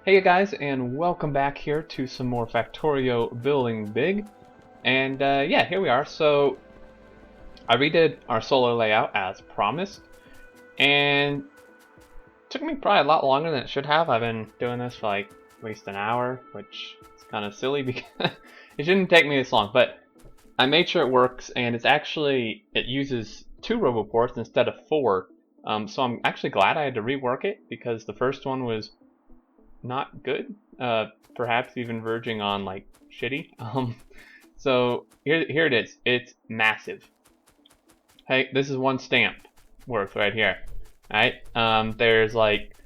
Hey guys, and welcome back here to some more Factorio Building Big. And yeah, here we are. So I redid our solar layout as promised, and it took me probably a lot longer than it should have. I've been doing this for like at least an hour, which is kind of silly because it shouldn't take me this long. But I made sure it works, and it uses 2 RoboPorts instead of 4. So I'm actually glad I had to rework it because the first one was not good, perhaps even verging on like shitty. So here it is. It's massive. Hey, this is one stamp worth right here. All right. There's like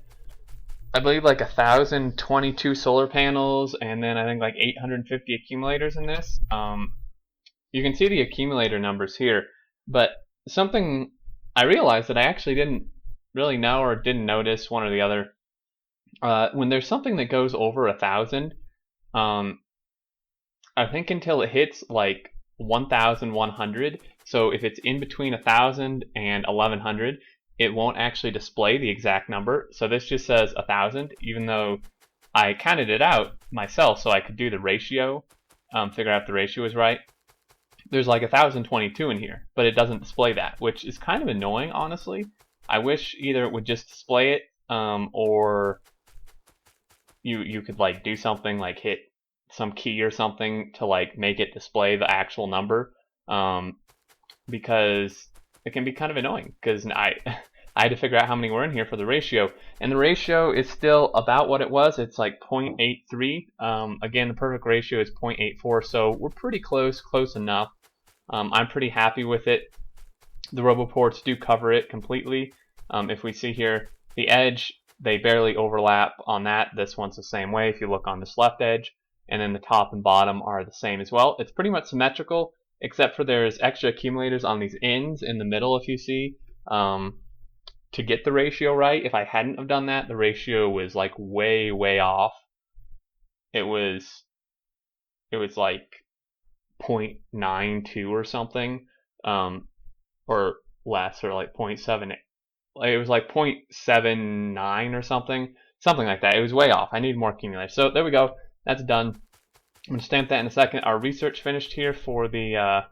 I believe like 1,022 solar panels, and then I think like 850 accumulators in this. You can see the accumulator numbers here, but something I realized that I actually didn't really know or didn't notice one or the other. When there's something that goes over 1,000, um, I think until it hits like 1,100. So if it's in between 1,000 and 1,100, it won't actually display the exact number. So this just says 1,000, even though I counted it out myself so I could do the ratio, figure out if the ratio is right. There's like 1,022 in here, but it doesn't display that, which is kind of annoying, honestly. I wish either it would just display it, or you could like do something like hit some key or something to like make it display the actual number, because it can be kind of annoying because I had to figure out how many were in here for the ratio, and the ratio is still about what it was. It's like 0.83. Again, the perfect ratio is 0.84, so we're pretty close enough. I'm pretty happy with it. The RoboPorts do cover it completely. If we see here, the edge, they barely overlap on that. This one's the same way if you look on this left edge, and then the top and bottom are the same as well. It's pretty much symmetrical, except for there's extra accumulators on these ends in the middle, if you see, to get the ratio right. If I hadn't have done that, the ratio was like way off. It was like 0.92 or something, or less, or like 0.7. It was like 0.79 or something like that. It was way off. I need more accumulators. So there we go. That's done. I'm going to stamp that in a second. Our research finished here for the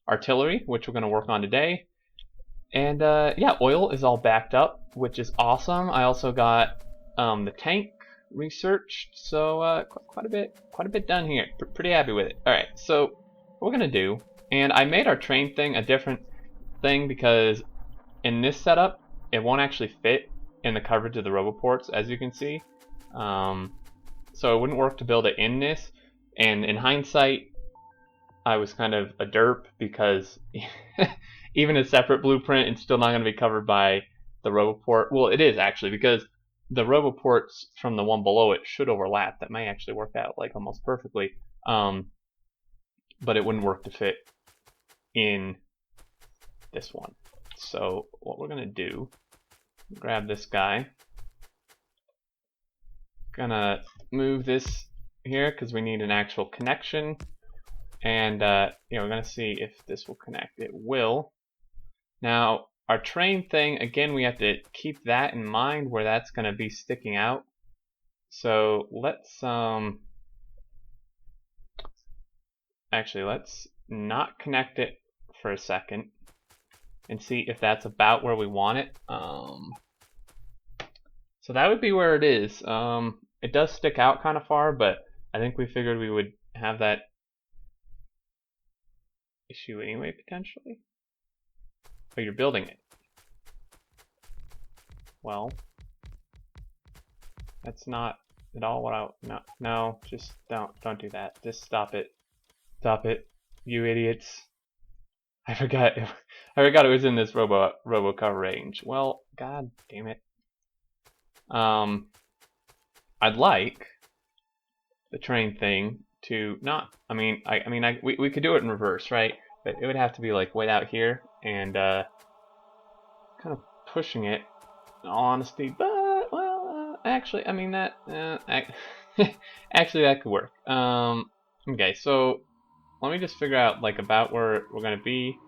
artillery, which we're going to work on today. And yeah, oil is all backed up, which is awesome. I also got the tank researched, so quite a bit done here. Pretty happy with it. All right, so what we're going to do, and I made our train thing a different thing because in this setup, it won't actually fit in the coverage of the RoboPorts, as you can see. So it wouldn't work to build it in this. And in hindsight, I was kind of a derp because even a separate blueprint, it's still not going to be covered by the RoboPort. Well, it is actually, because the RoboPorts from the one below it should overlap. That may actually work out like almost perfectly. But it wouldn't work to fit in this one. So what we're gonna do, grab this guy, gonna move this here because we need an actual connection, and we're gonna see if this will connect. It will. Now our train thing, again, we have to keep that in mind where that's gonna be sticking out. So let's actually, let's not connect it for a second and see if that's about where we want it. So that would be where it is. It does stick out kind of far, but I think we figured we would have that issue anyway, potentially. Oh, you're building it. Well, that's not at all what no, just don't do that. Just stop it. Stop it, you idiots. I forgot it was in this RoboCup range. Well, god damn it. I'd like the train thing to not. We could do it in reverse, right? But it would have to be like way out here and kind of pushing it. In all honesty, but well, actually, I mean that actually that could work. Okay, so let me just figure out like about where we're gonna be.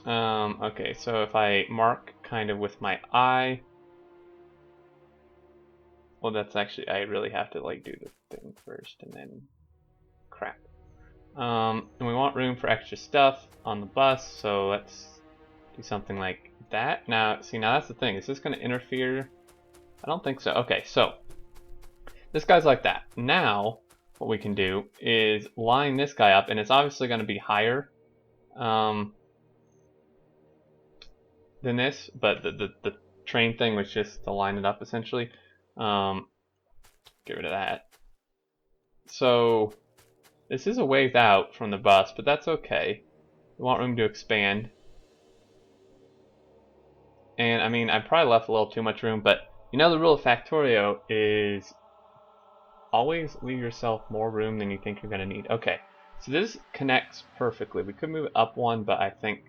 Okay, so if I mark kind of with my eye. Well, that's actually, I really have to like do the thing first and then crap. And we want room for extra stuff on the bus, so let's do something like that. Now, see, now that's the thing. Is this going to interfere? I don't think so. Okay, so this guy's like that. Now, what we can do is line this guy up, and it's obviously going to be higher than this, but the train thing was just to line it up, essentially. Get rid of that. So this is a ways out from the bus, but that's okay. We want room to expand. And I mean, I probably left a little too much room, but you know the rule of Factorio is always leave yourself more room than you think you're going to need. Okay, so this connects perfectly. We could move it up one, but I think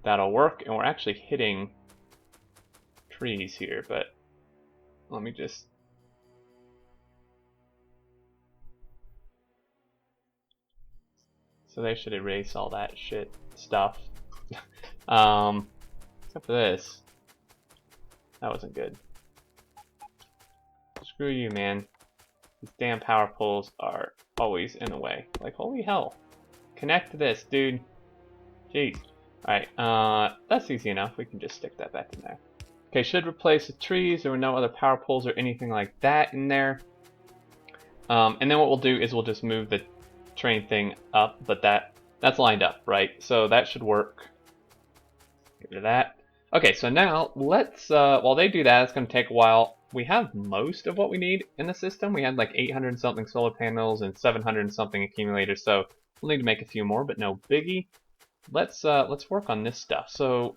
that'll work. And we're actually hitting trees here, but let me just... So they should erase all that shit stuff. Except for this. That wasn't good. Screw you, man. These damn power poles are always in the way. Like, holy hell. Connect to this, dude. Jeez. Alright, that's easy enough. We can just stick that back in there. Okay, should replace the trees. There were no other power poles or anything like that in there. And then what we'll do is we'll just move the train thing up, but that's lined up, right? So that should work. Get rid of that. Okay, so now let's, while they do that, it's going to take a while. We have most of what we need in the system. We had like 800 and something solar panels and 700 and something accumulators, so we'll need to make a few more, but no biggie. Let's work on this stuff. So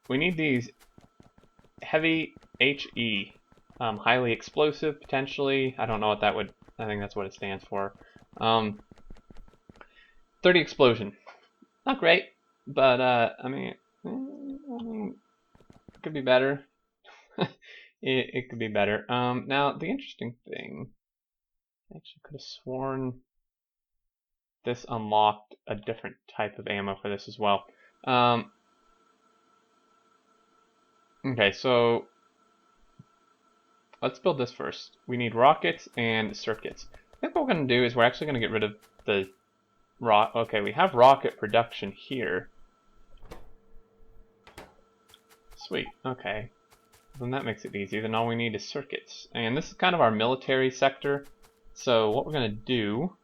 we need these heavy HE, highly explosive potentially. I don't know what that would. I think that's what it stands for. 30 explosion. Not great, but I mean, it could be better. it could be better. Now the interesting thing, I actually could have sworn this unlocked a different type of ammo for this as well. Okay, so let's build this first. We need rockets and circuits. I think what we're going to do is we're actually going to get rid of the okay, we have rocket production here. Sweet, okay. Then that makes it easy. Then all we need is circuits. And this is kind of our military sector. So what we're going to do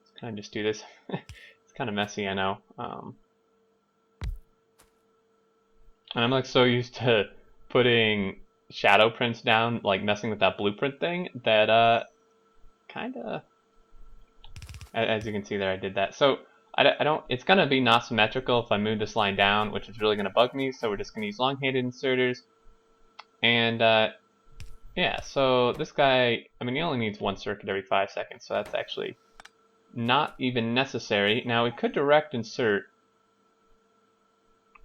is kind of just do this. It's kind of messy, I know. And I'm like so used to putting shadow prints down, like messing with that blueprint thing, that kind of, as you can see there, I did that. So I don't, it's going to be not symmetrical if I move this line down, which is really going to bug me. So we're just going to use long-handed inserters. And yeah, so this guy, I mean, he only needs one circuit every 5 seconds, so that's actually not even necessary. Now we could direct insert.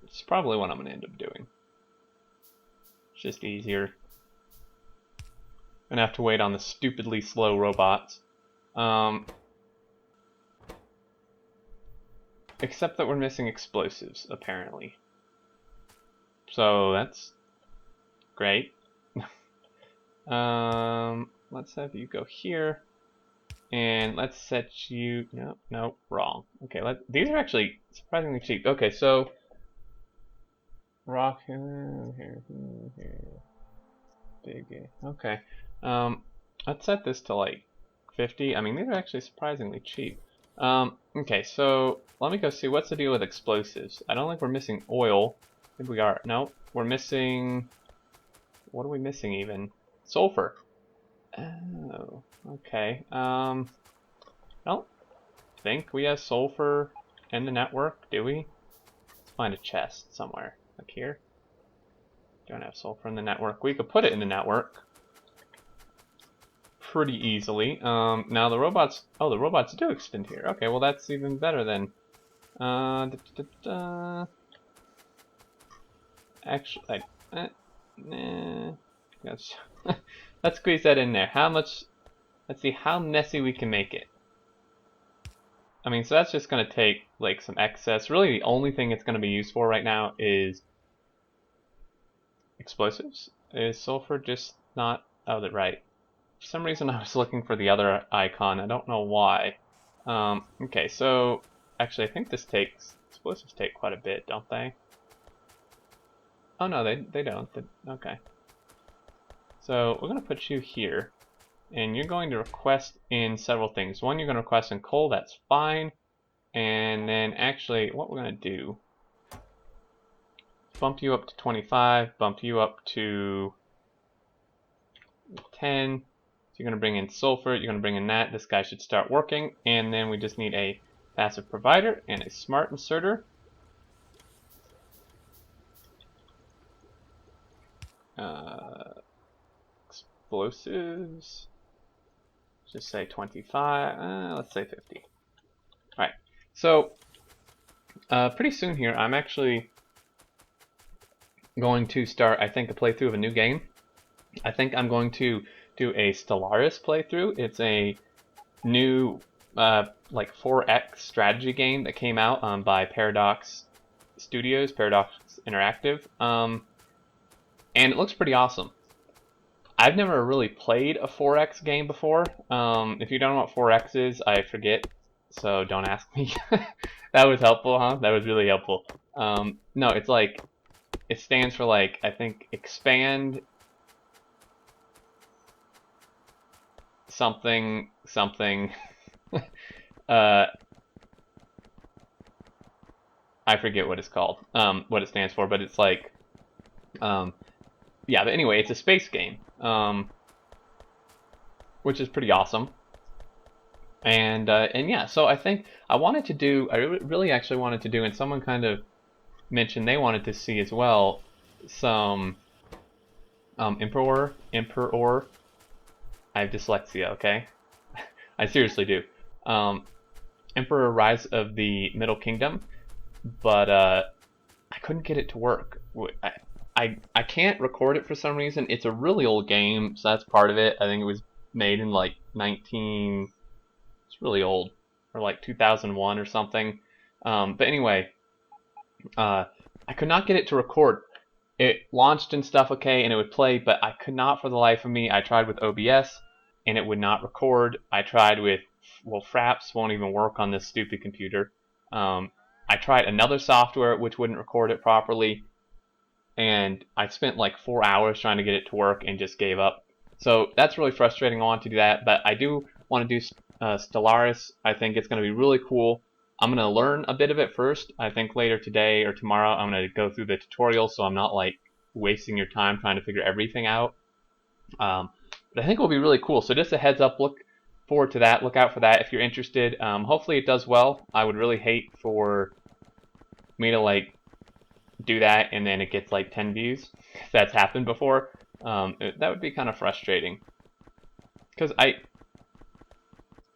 It's probably what I'm going to end up doing. It's just easier. I'm going to have to wait on the stupidly slow robots. Except that we're missing explosives, apparently. So that's great. Let's have you go here. And let's set you, no, wrong. Okay, these are actually surprisingly cheap. Okay, so rock here, big, okay. Let's set this to like 50. I mean, these are actually surprisingly cheap. Okay, so let me go see what's the deal with explosives. I don't think we're missing oil. Maybe we are. No, we're missing. What are we missing even? Sulfur. Oh, okay. I don't think we have sulfur in the network, do we? Let's find a chest somewhere. Like here. Don't have sulfur in the network. We could put it in the network pretty easily. Now the robots. Oh, the robots do extend here. Okay, well that's even better then. Actually, let's squeeze that in there. How much? Let's see how messy we can make it. I mean, so that's just going to take like some excess. Really, the only thing it's going to be used for right now is explosives. Is sulfur just not Oh, that's right. For some reason I was looking for the other icon. I don't know why. Okay, so actually I think explosives take quite a bit, don't they? Oh no, they don't. Okay. So we're going to put you here, and you're going to request in several things. One, you're going to request in coal, that's fine. And then actually what we're going to do, bump you up to 25, bump you up to 10. So you're going to bring in sulfur, you're going to bring in that. This guy should start working. And then we just need a passive provider and a smart inserter. Explosives. Just say 25. Let's say 50. Alright. So, pretty soon here, I'm actually going to start, I think, a playthrough of a new game. I think I'm going to do a Stellaris playthrough. It's a new like 4X strategy game that came out by Paradox Studios, Paradox Interactive, and it looks pretty awesome. I've never really played a 4X game before. If you don't know what 4X is, I forget, so don't ask me. That was helpful, huh? That was really helpful. No, it's like, it stands for like, I think, expand something something. I forget what it's called, what it stands for, but it's like, yeah, but anyway, it's a space game, which is pretty awesome. And yeah, so I think I really actually wanted to do, and someone kind of mentioned they wanted to see as well, some Emperor. I have dyslexia, okay? I seriously do. Emperor Rise of the Middle Kingdom, but I couldn't get it to work. I can't record it for some reason. It's a really old game, so that's part of it. I think it was made in like it's really old, or like 2001 or something. But anyway, I could not get it to record. It launched and stuff okay, and it would play, but I could not for the life of me. I tried with OBS, and it would not record. I tried with, well, Fraps won't even work on this stupid computer. I tried another software which wouldn't record it properly, and I spent like 4 hours trying to get it to work and just gave up. So that's really frustrating. I want to do that, but I do want to do Stellaris. I think it's going to be really cool. I'm going to learn a bit of it first. I think later today or tomorrow I'm going to go through the tutorial, so I'm not like wasting your time trying to figure everything out. But I think it will be really cool. So just a heads up, look forward to that. Look out for that if you're interested. Hopefully it does well. I would really hate for me to like do that and then it gets like 10 views. That's happened before. That would be kind of frustrating. Because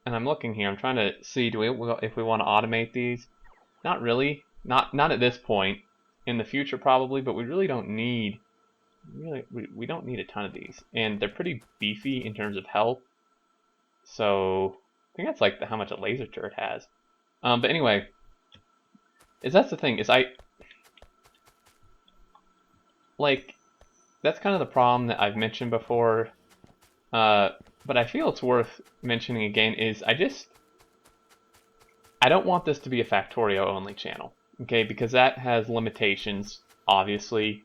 I'm looking here, I'm trying to see if we want to automate these. Not really. Not at this point. In the future probably, but we really don't need we don't need a ton of these. And they're pretty beefy in terms of health. So I think that's like how much a laser turret has. But anyway, that's the thing, is like, that's kind of the problem that I've mentioned before, but I feel it's worth mentioning again, is I don't want this to be a Factorio only channel, okay, because that has limitations, obviously.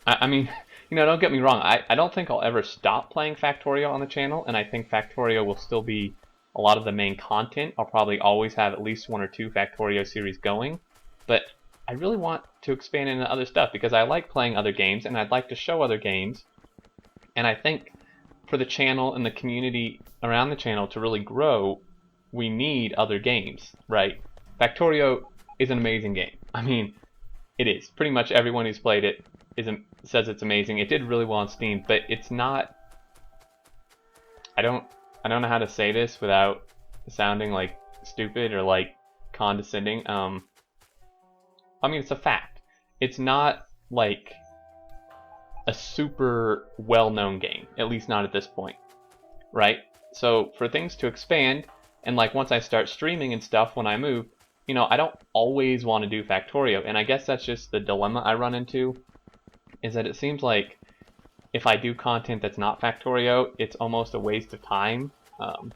I mean, you know, don't get me wrong, I don't think I'll ever stop playing Factorio on the channel, and I think Factorio will still be a lot of the main content. I'll probably always have at least 1 or 2 Factorio series going, but I really want to expand into other stuff because I like playing other games and I'd like to show other games. And I think for the channel and the community around the channel to really grow, we need other games, right? Factorio is an amazing game. I mean, it is. Pretty much everyone who's played it says it's amazing. It did really well on Steam, but it's not... I don't know how to say this without sounding like stupid or like condescending. I mean, it's a fact. It's not like a super well-known game, at least not at this point, right? So for things to expand, and like once I start streaming and stuff when I move, you know, I don't always want to do Factorio, and I guess that's just the dilemma I run into, is that it seems like if I do content that's not Factorio, it's almost a waste of time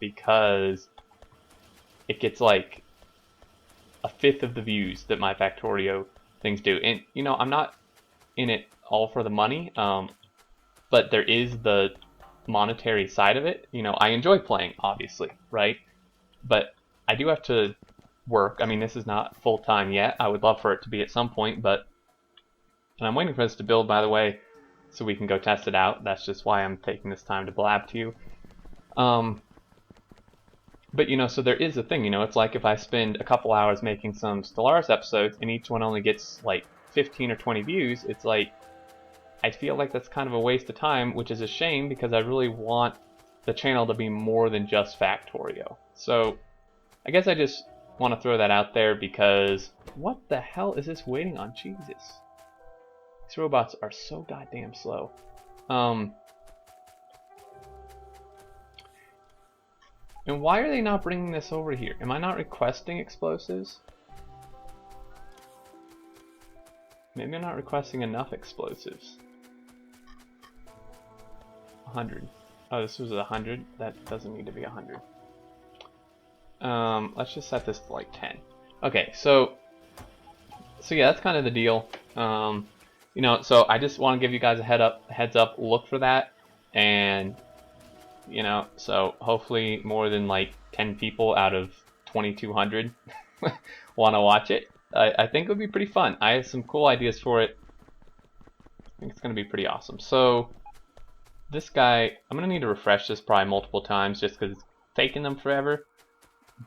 because it gets like a fifth of the views that my Factorio things do. And you know, I'm not in it all for the money, but there is the monetary side of it. You know, I enjoy playing, obviously, right? But I do have to work. I mean, this is not full-time yet. I would love for it to be at some point, but and I'm waiting for this to build, by the way, so we can go test it out. That's just why I'm taking this time to blab to you. But you know, so there is a thing, you know, it's like if I spend a couple hours making some Stellaris episodes and each one only gets like 15 or 20 views, it's like, I feel like that's kind of a waste of time, which is a shame because I really want the channel to be more than just Factorio. So I guess I just want to throw that out there because what the hell is this waiting on? Jesus. These robots are so goddamn slow. And why are they not bringing this over here? Am I not requesting explosives? Maybe I'm not requesting enough explosives. 100. Oh, this was 100? That doesn't need to be 100. Let's just set this to like 10. Okay, so yeah, that's kind of the deal. You know, so I just want to give you guys a heads up, look for that, and you know, so hopefully more than like 10 people out of 2,200 want to watch it. I think it would be pretty fun. I have some cool ideas for it. I think it's going to be pretty awesome. So this guy, I'm going to need to refresh this probably multiple times just because it's taking them forever.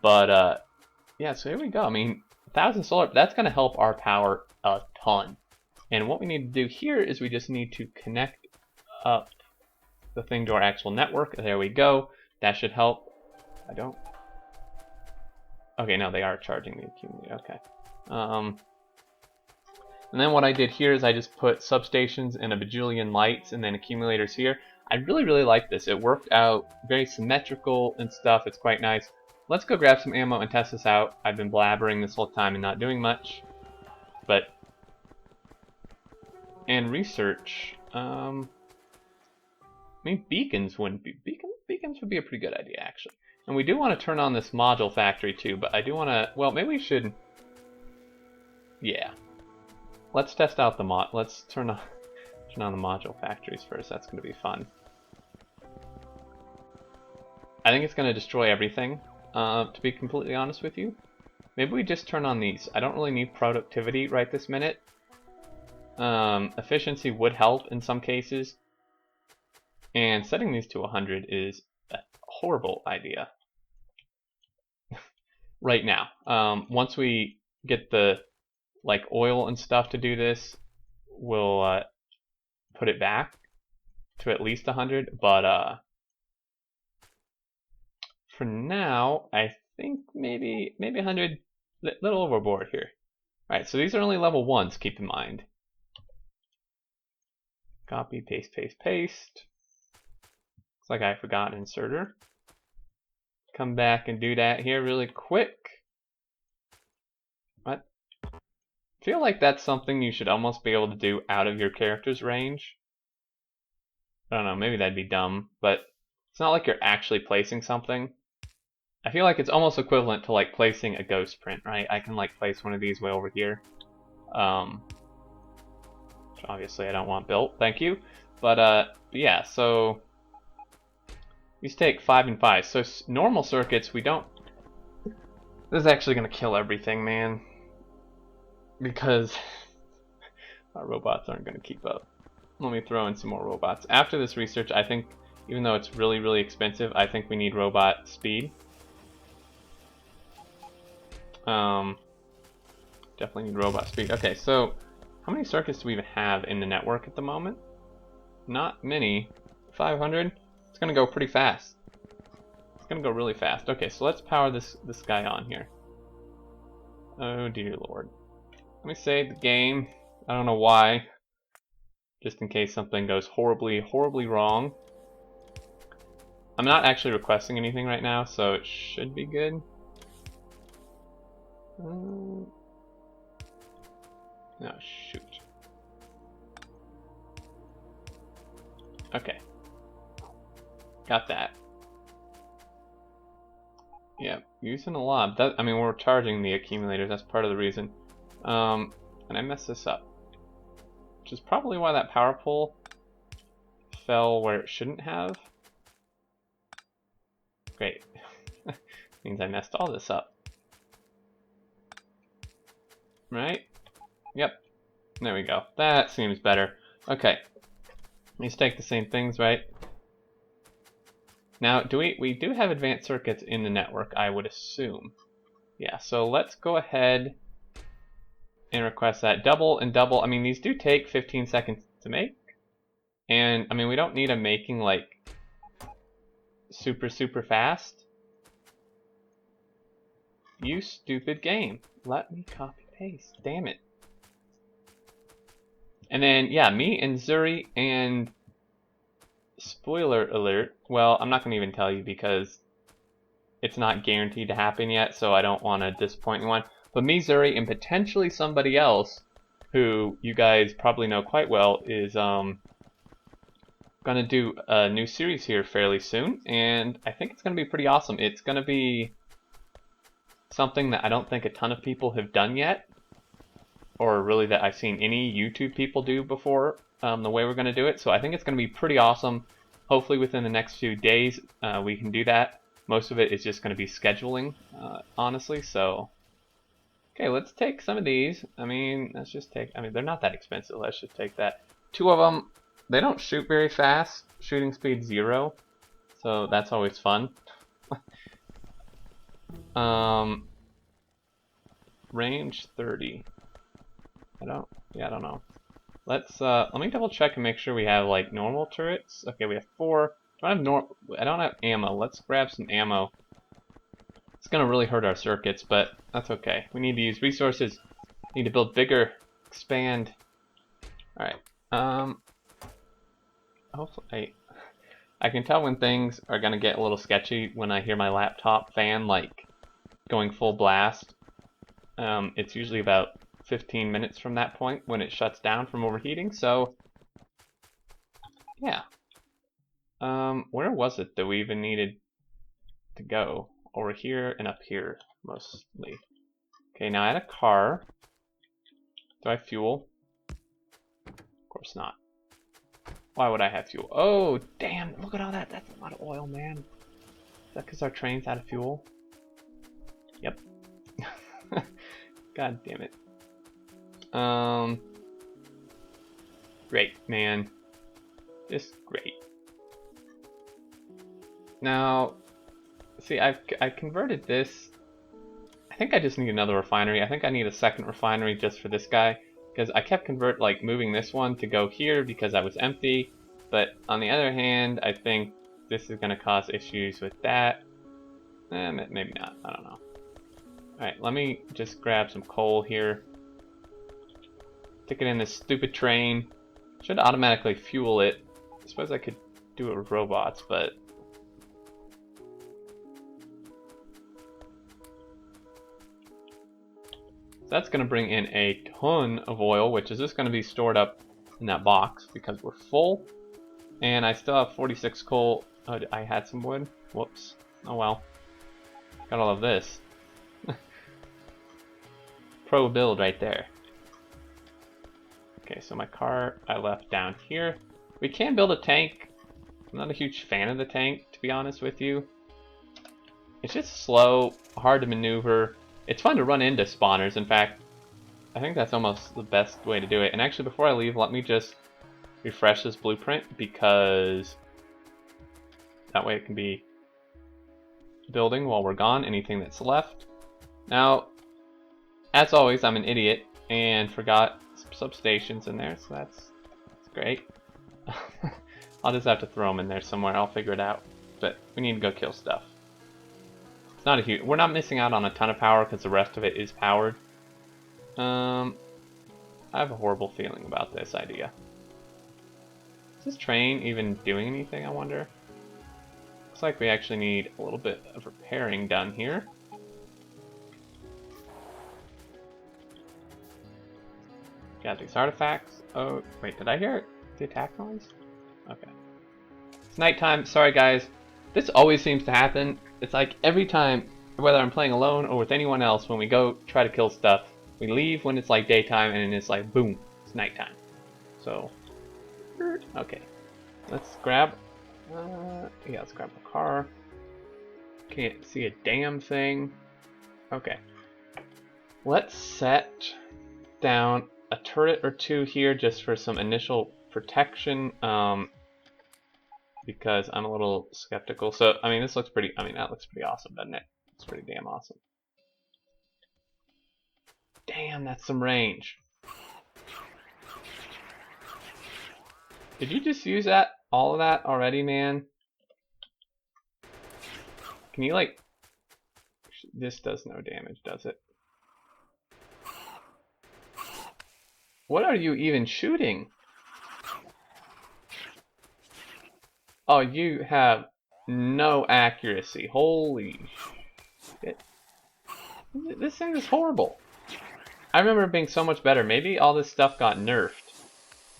But yeah, so here we go. I mean, 1,000 solar, that's going to help our power a ton. And what we need to do here is we just need to connect up the thing to our actual network. There we go. That should help. I don't. Okay, no, they are charging the accumulator. Okay. And then what I did here is I just put substations and a bajillion lights and then accumulators here. I really like this. It worked out very symmetrical and stuff. It's quite nice. Let's go grab some ammo and test this out. I've been blabbering this whole time and not doing much. But and research. I mean, beacons wouldn't be beacons would be a pretty good idea actually. And we do want to turn on this module factory too, but I do want to. Well, maybe we should. Yeah. Let's test out the Let's turn on the module factories first. That's going to be fun. I think it's going to destroy everything. To be completely honest with you, maybe we just turn on these. I don't really need productivity right this minute. Efficiency would help in some cases. And setting these to 100 is a horrible idea right now. Once we get the like oil and stuff to do this, we'll put it back to at least 100. But for now, I think maybe 100, little overboard here. All right, so these are only level 1s. Keep in mind. Copy, paste, paste, paste. Looks like I forgot an inserter. Come back and do that here really quick. What? I feel like that's something you should almost be able to do out of your character's range. I don't know, maybe that'd be dumb, but it's not like you're actually placing something. I feel like it's almost equivalent to like placing a ghost print, right? I can like place one of these way over here. Which obviously I don't want built, thank you. But yeah, so these take 5 and 5. So normal circuits, we don't. This is actually gonna kill everything, man. Because our robots aren't gonna keep up. Let me throw in some more robots. After this research, I think, even though it's really expensive, I think we need robot speed. Definitely need robot speed. Okay, so how many circuits do we even have in the network at the moment? Not many. 500? It's gonna go pretty fast. It's gonna go really fast. Okay, so let's power this guy on here. Oh dear lord. Let me save the game. I don't know why. Just in case something goes horribly wrong. I'm not actually requesting anything right now, so it should be good. No, shoot. Okay. Got that. Yeah, using a lot. That, I mean, we're charging the accumulators. That's part of the reason. And I messed this up. Which is probably why that power pole fell where it shouldn't have. Great. Means I messed all this up. Right? Yep. There we go. That seems better. Okay. Let's take the same things, right? Now, we do have advanced circuits in the network, I would assume. Yeah, so let's go ahead and request that. Double and double. I mean, these do take 15 seconds to make. And, I mean, we don't need them making, like, super, super fast. You stupid game. Let me copy paste. Damn it. And then, yeah, me and Zuri and spoiler alert. Well, I'm not going to even tell you because it's not guaranteed to happen yet, so I don't want to disappoint anyone. But me, Zuri, and potentially somebody else who you guys probably know quite well is going to do a new series here fairly soon, and I think it's going to be pretty awesome. It's going to be something that I don't think a ton of people have done yet, or really that I've seen any YouTube people do before, the way we're going to do it. So I think it's going to be pretty awesome. Hopefully within the next few days we can do that. Most of it is just going to be scheduling, honestly. So, okay, let's take some of these. I mean, let's just take, I mean, they're not that expensive. Let's just take that. 2 of them, they don't shoot very fast. Shooting speed 0. So that's always fun. Range 30. I don't know. Let me double check and make sure we have like normal turrets. Okay, we have 4. I don't have ammo. Let's grab some ammo. It's gonna really hurt our circuits, but that's okay. We need to use resources. Need to build bigger, expand. All right. Hopefully, I can tell when things are gonna get a little sketchy when I hear my laptop fan like going full blast. It's usually about 15 minutes from that point when it shuts down from overheating. So, yeah. Where was it that we even needed to go? Over here and up here, mostly. Okay, now I had a car. Do I have fuel? Of course not. Why would I have fuel? Oh, damn, look at all that. That's a lot of oil, man. Is that because our train's out of fuel? Yep. God damn it. Great, man. Just great. Now, see, I converted this. I think I just need another refinery. I think I need a second refinery just for this guy, because I kept moving this one to go here because I was empty. But on the other hand, I think this is going to cause issues with that. Maybe not. I don't know. Alright, let me just grab some coal here. Stick it in this stupid train. Should automatically fuel it. I suppose I could do it with robots, but that's going to bring in a ton of oil, which is just going to be stored up in that box because we're full. And I still have 46 coal. Oh, I had some wood. Whoops. Oh well. Got all of this. Pro build right there. Okay, so my car I left down here. We can build a tank. I'm not a huge fan of the tank, to be honest with you. It's just slow, hard to maneuver. It's fun to run into spawners. In fact, I think that's almost the best way to do it. And actually, before I leave, let me just refresh this blueprint because that way it can be building while we're gone, anything that's left. Now, as always, I'm an idiot and forgot some substations in there, so that's great. I'll just have to throw them in there somewhere. I'll figure it out. But we need to go kill stuff. It's not a huge. We're not missing out on a ton of power because the rest of it is powered. I have a horrible feeling about this idea. Is this train even doing anything, I wonder? Looks like we actually need a little bit of repairing done here. Got these artifacts. Oh, wait, did I hear the attack noise? Okay. It's nighttime. Sorry, guys. This always seems to happen. It's like every time, whether I'm playing alone or with anyone else, when we go try to kill stuff, we leave when it's like daytime, and it's like, boom, it's nighttime. So, okay. Let's grab, yeah, let's grab the car. Can't see a damn thing. Okay. Let's set down a turret or two here just for some initial protection, because I'm a little skeptical. So, I mean, this looks pretty, I mean, that looks pretty awesome, doesn't it? It's pretty damn awesome. Damn, that's some range. Did you just use that, all of that already, man? Can you, like, this does no damage, does it? What are you even shooting? Oh, you have no accuracy. Holy shit. This thing is horrible. I remember it being so much better. Maybe all this stuff got nerfed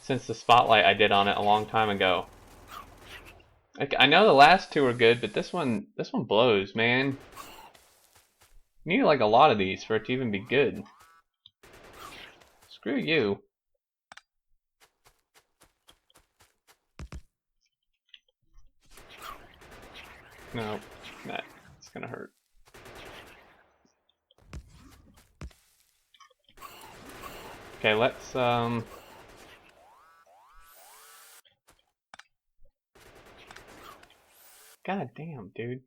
since the spotlight I did on it a long time ago. Like, I know the last two are good, but this one blows, man. You need like a lot of these for it to even be good. Screw you. No, that's gonna hurt. Okay, let's God damn, dude.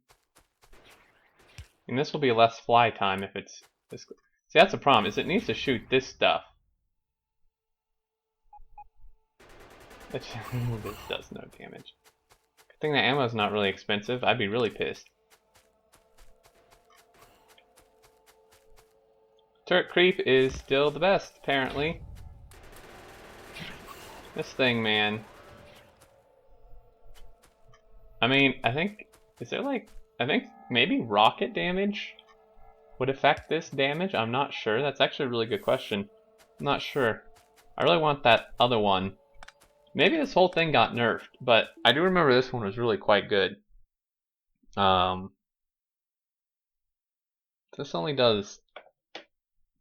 And this will be less fly time if it's this. See, that's the problem, is it needs to shoot this stuff. This does no damage. Good thing the ammo's not really expensive. I'd be really pissed. Turret creep is still the best, apparently. This thing, man. I mean, I think, is there like, I think maybe rocket damage would affect this damage? I'm not sure. That's actually a really good question. I'm not sure. I really want that other one. Maybe this whole thing got nerfed, but I do remember this one was really quite good. This only does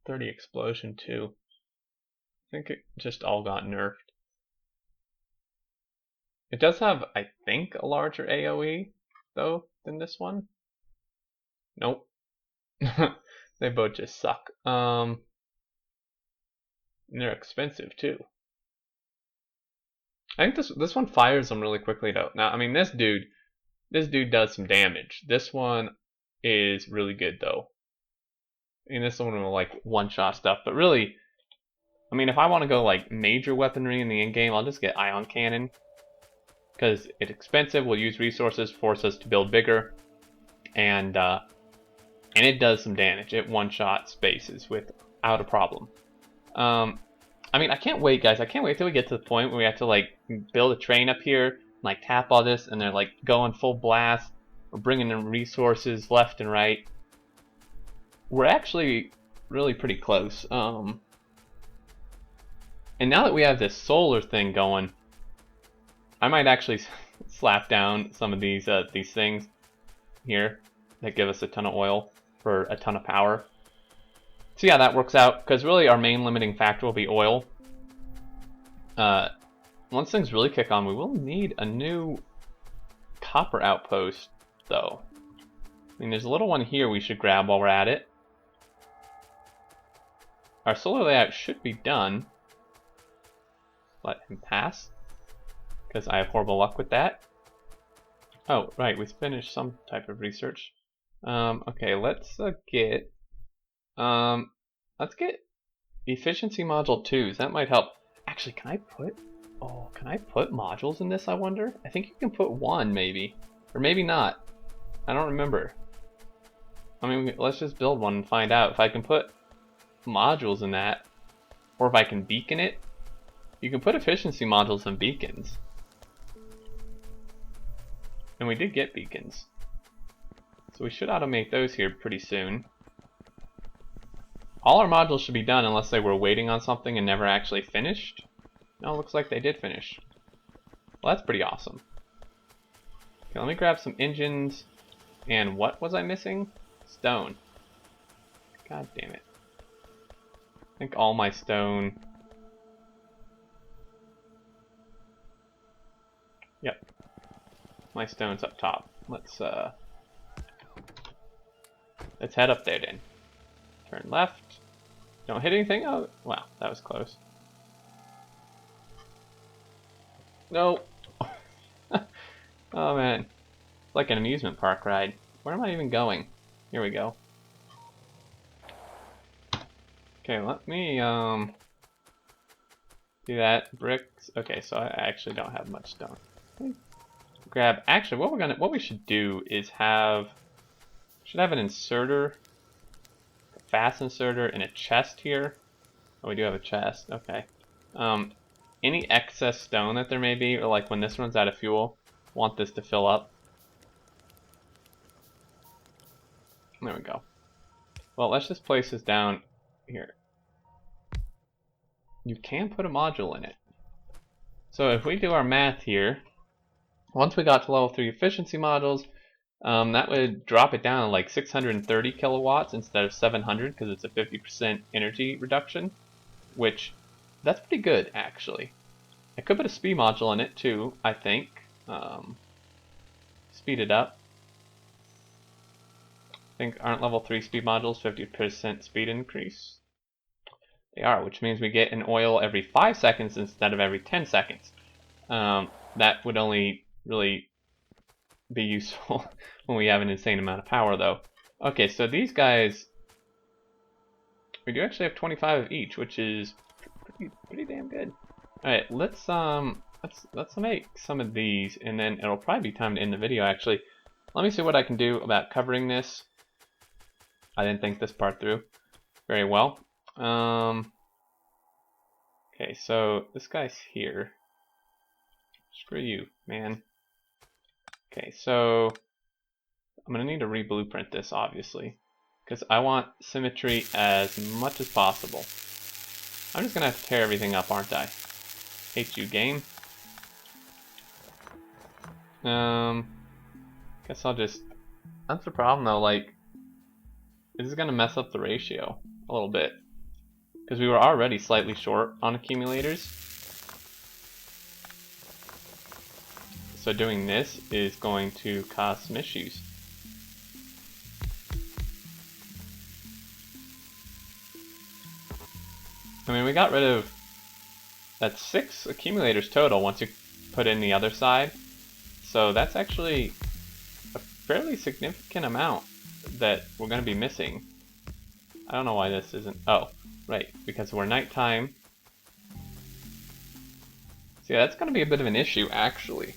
30 explosion too. I think it just all got nerfed. It does have, I think, a larger AoE, though, than this one. Nope. They both just suck. And they're expensive, too. I think this one fires them really quickly, though. Now, I mean, this dude does some damage. This one is really good, though. I mean, this one will, like, one-shot stuff. But really, I mean, if I want to go, like, major weaponry in the in-game, I'll just get ion cannon. Because it's expensive, we'll use resources, force us to build bigger, and it does some damage. It one-shot spaces without a problem. I mean, I can't wait, guys. I can't wait till we get to the point where we have to like build a train up here, like tap all this, and they're like going full blast. We're bringing in resources left and right. We're actually really pretty close. And now that we have this solar thing going, I might actually slap down some of these things here that give us a ton of oil for a ton of power. See how that works out, because really our main limiting factor will be oil. Once things really kick on, we will need a new copper outpost, though. I mean, there's a little one here we should grab while we're at it. Our solar layout should be done. Let him pass, because I have horrible luck with that. Oh, right, we finished some type of research. Okay, let's get efficiency module 2s. That might help. Actually, can I put modules in this, I wonder? I think you can put one, maybe. Or maybe not. I don't remember. I mean, let's just build one and find out if I can put modules in that, or if I can beacon it. You can put efficiency modules in beacons. And we did get beacons. So we should automate those here pretty soon. All our modules should be done unless they were waiting on something and never actually finished. No, it looks like they did finish. Well, that's pretty awesome. Okay, let me grab some engines. And what was I missing? Stone. God damn it. I think all my stone... Yep. My stone's up top. Let's head up there then. Turn left. Don't hit anything? Oh, wow, that was close. No! Oh man. It's like an amusement park ride. Where am I even going? Here we go. Okay, let me do that. Bricks. Okay, so I actually don't have much stone. Grab. Actually, what we should do is should have an inserter, a fast inserter, and a chest here. Oh, we do have a chest. Okay. Any excess stone that there may be, or like when this runs out of fuel, want this to fill up. There we go. Well, let's just place this down here. You can put a module in it. So if we do our math here, once we got to level 3 efficiency modules, that would drop it down to like 630 kilowatts instead of 700 because it's a 50% energy reduction, which that's pretty good actually. I could put a speed module in it too, I think. Speed it up. I think aren't level 3 speed modules 50% speed increase? They are, which means we get an oil every 5 seconds instead of every 10 seconds. That would only really be useful when we have an insane amount of power though. Okay, so these guys, we do actually have 25 of each, which is pretty damn good. Alright, let's make some of these, and then it'll probably be time to end the video actually. Let me see what I can do about covering this. I didn't think this part through very well. Okay, so this guy's here. Screw you, man. Okay, so I'm gonna need to re-blueprint this, obviously, because I want symmetry as much as possible. I'm just gonna have to tear everything up, aren't I? Hate you, game. Guess I'll just... That's the problem, though, like, this is gonna mess up the ratio a little bit, because we were already slightly short on accumulators. So doing this is going to cause some issues. I mean, we got rid of... That's 6 accumulators total once you put in the other side. So that's actually a fairly significant amount that we're going to be missing. I don't know why this isn't... Oh, right, because we're nighttime. So yeah, that's going to be a bit of an issue, actually.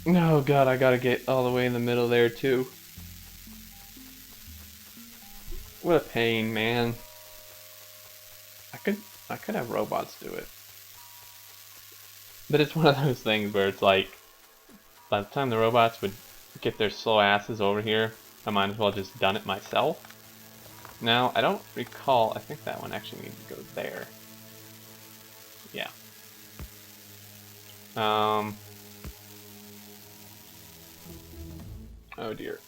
Oh god, I gotta get all the way in the middle there too. What a pain, man. I could have robots do it. But it's one of those things where it's like, by the time the robots would get their slow asses over here, I might as well just done it myself. Now, I don't recall, I think that one actually needs to go there. Yeah. Oh dear.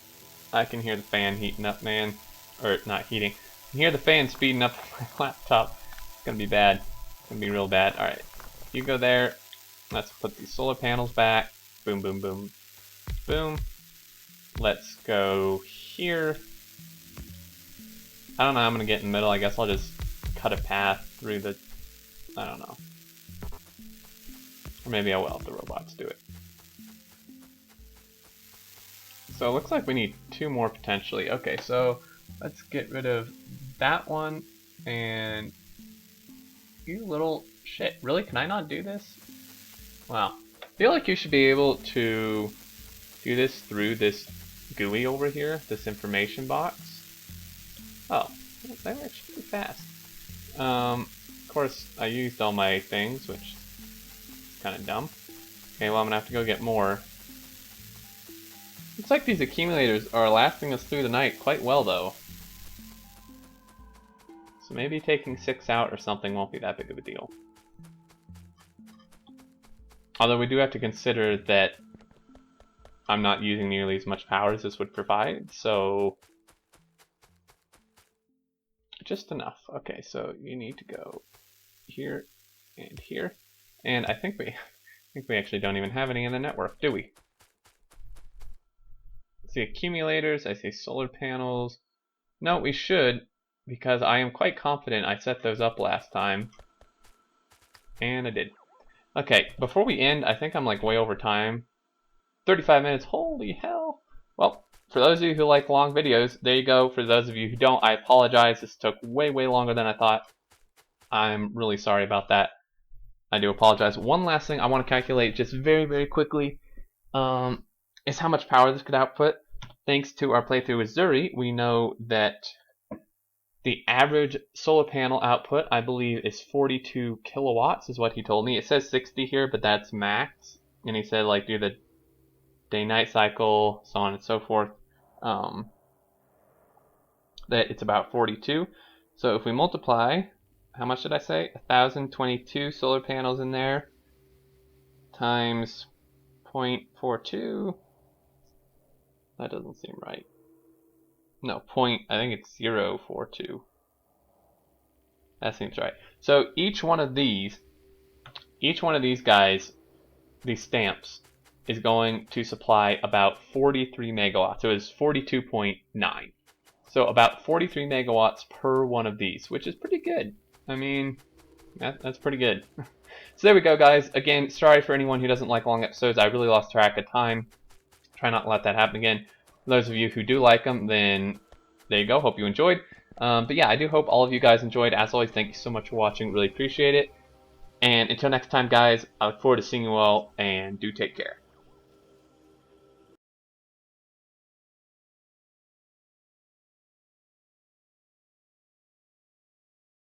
I can hear the fan heating up, man. Or, not heating. I can hear the fan speeding up on my laptop. It's gonna be bad. It's gonna be real bad. Alright. You go there. Let's put these solar panels back. Boom, boom, boom. Boom. Let's go here. I don't know how I'm gonna get in the middle. I guess I'll just cut a path through the... I don't know. Or maybe I will if the robots do it. So it looks like we need 2 more potentially. Okay, so let's get rid of that one and you little shit. Really? Can I not do this? Wow. I feel like you should be able to do this through this GUI over here, this information box. Oh, they were actually pretty fast. Of course, I used all my things, which is kind of dumb. Okay, well I'm gonna have to go get more. Looks like these accumulators are lasting us through the night quite well, though. So maybe taking 6 out or something won't be that big of a deal. Although we do have to consider that I'm not using nearly as much power as this would provide, so just enough. Okay, so you need to go here and here, and I think we actually don't even have any in the network, do we? I see accumulators, I see solar panels. No, we should, because I am quite confident I set those up last time, and I did. Okay, before we end, I think I'm like way over time. 35 minutes, holy hell. Well, for those of you who like long videos, there you go. For those of you who don't, I apologize. This took way longer than I thought. I'm really sorry about that. I do apologize. One last thing I want to calculate just very quickly is how much power this could output. Thanks to our playthrough with Zuri, we know that the average solar panel output, I believe, is 42 kilowatts, is what he told me. It says 60 here, but that's max. And he said, like, do the day-night cycle, so on and so forth, that it's about 42. So if we multiply, how much did I say? 1,022 solar panels in there times 0.42. That doesn't seem right. No, I think it's 0.42. That seems right. So each one of these guys, these stamps, is going to supply about 43 megawatts. So it's 42.9. So about 43 megawatts per one of these, which is pretty good. I mean, that's pretty good. So there we go, guys. Again, sorry for anyone who doesn't like long episodes. I really lost track of time. Try not to let that happen again. For those of you who do like them, then there you go. Hope you enjoyed. But yeah, I do hope all of you guys enjoyed. As always, thank you so much for watching. Really appreciate it. And until next time, guys, I look forward to seeing you all, and do take care.